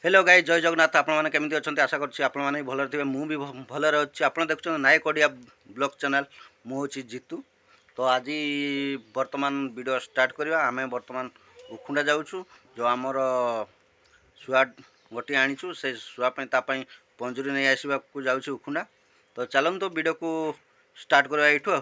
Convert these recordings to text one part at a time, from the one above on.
Hello guys, जय जगन्नाथ। आपने केमी अच्छा आशा करुँच आपने भल थे मुझे भलर अच्छी। आप देखते नायक ओडिया ब्लॉग चैनल। मुझे जीतू। तो आज बर्तमान वीडियो स्टार्ट करवा। आम बर्तमान उखुंडा जाऊँ जो आमर शुआ गोटे आनीचु से शुआपाई पंजुरी नहीं आसवा जाऊँ उखुंडा। तो चलूँ तो वीडियो को स्टार्ट करवा यू।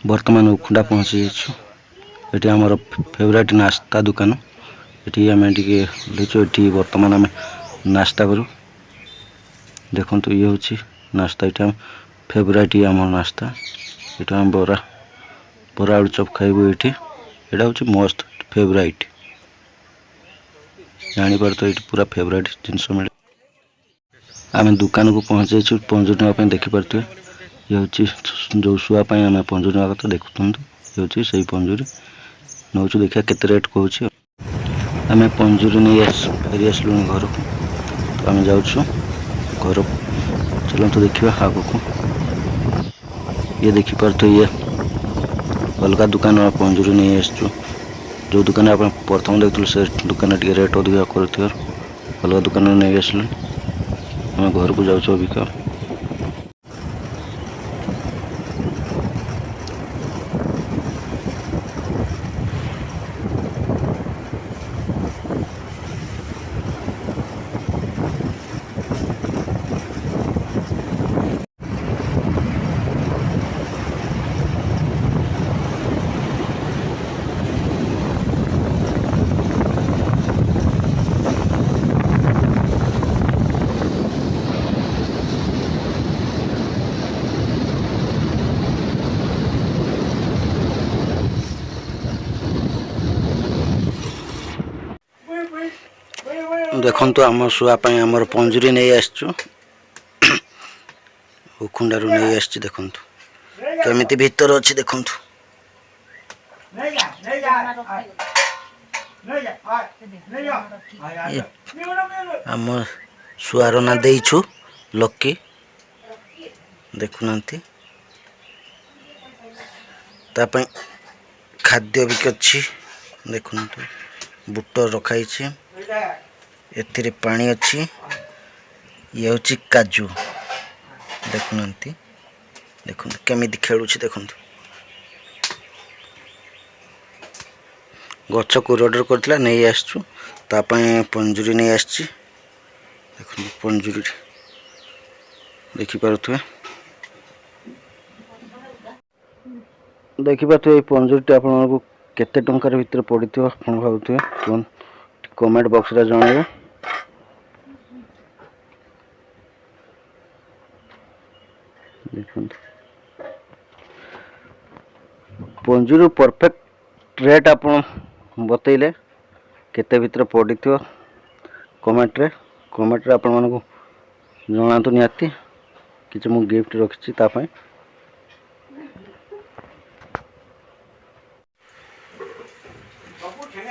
बर्तमान उखुंडा पहुँची ये आमर फेवरेट नाश्ता दुकान। ये आम टे बर्तमान आम नाश्ता करूँ। देखो ये हूँ नाश्ता। ये फेवरेट आम नाश्ता। ये आम बरा बरा आलू चप खाइबू। ये हूँ मस्त फेवरेट। जापर तो ये पूरा फेवरेट जिनस मिले। आम दुकान को पहुँचे पंजुरी नाप देखिपे। ये हूँ जो शुआपाई आम पंजुरी ना कथा देखुं। ये हूँ से पंजुरी नौ देखा केते रेट कहूँ। आम पंजुरी नहीं फेरी आसलु घर को। तो आम जाऊँ घर। चलो तो देखा आग को। ये देखिपार तो ये अलग दुकान पंजुरी नहीं आसचु। जो दुकान आप प्रथम देखते से दुकान टे रेट अधिक कर अलग दुकान नहीं आसल। आम घर को जाऊँ अबिका। देखु आम शुआपाई आमर पंजुरी नहीं आसचु। उखुंडारू नहीं आसची। देखु केमिति भीतर अच्छी। देखु आम शुआर ना देइछु लकी। देखुना खाद्य भी अच्छी। देखु बुट रखाई। एथिरे पानी अच्छी। ये हूँ काजू। देखुना देखु केमी खेलु। देखु गच को ऑर्डर करथिला नहीं आसचु। तापाई पंजुरी नहीं आसची। देखु पंजुरी देखिपे। देखिपे पंजुरी आपको केते टंकार भीतर पड़ी भावुए कमेंट बॉक्स रे जणाइबे। पंजुरी परफेक्ट रेट आप बतैले केते भीतर पड़ी कमेंट रे आपण मानक जनातु निहाती कि मु गिफ्ट रखी।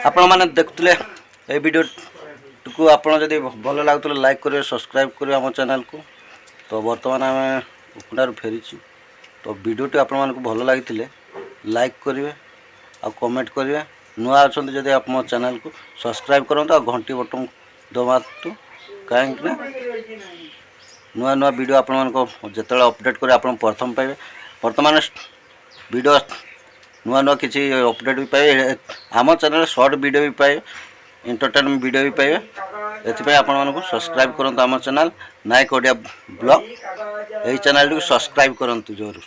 आपण माने देखुले ए वीडियो को आपन जदि भल लागुले लाइक करेंगे, सब्सक्राइब करेंगे आम चैनल को। तो बर्तमान आम उखुंडारू फेरीचु। तो वीडियो टी आपण मानक भल लगी लाइक करेंगे आ कमेंट करेंगे। नुआ अच्छा जब आप मो चैनल को सब्सक्राइब करूँ आ घंटी बटन दबातु। कहीं नुआ नुआ वीडियो आपण मानक जिते अपडेट करें आप प्रथम पाइबे। वर्तमान वीडियो नुआ नुआ किसी अपडेट भी पाइबे। आम चैनल शॉर्ट वीडियो भी पाइबे, एंटरटेनमेंट वीडियो भी पाइबे। एथि आपण मानक सब्सक्राइब करंतु आम चैनल नायक ओडिया ब्लॉग। यही चैनल को सब्सक्राइब करंतु जरूर।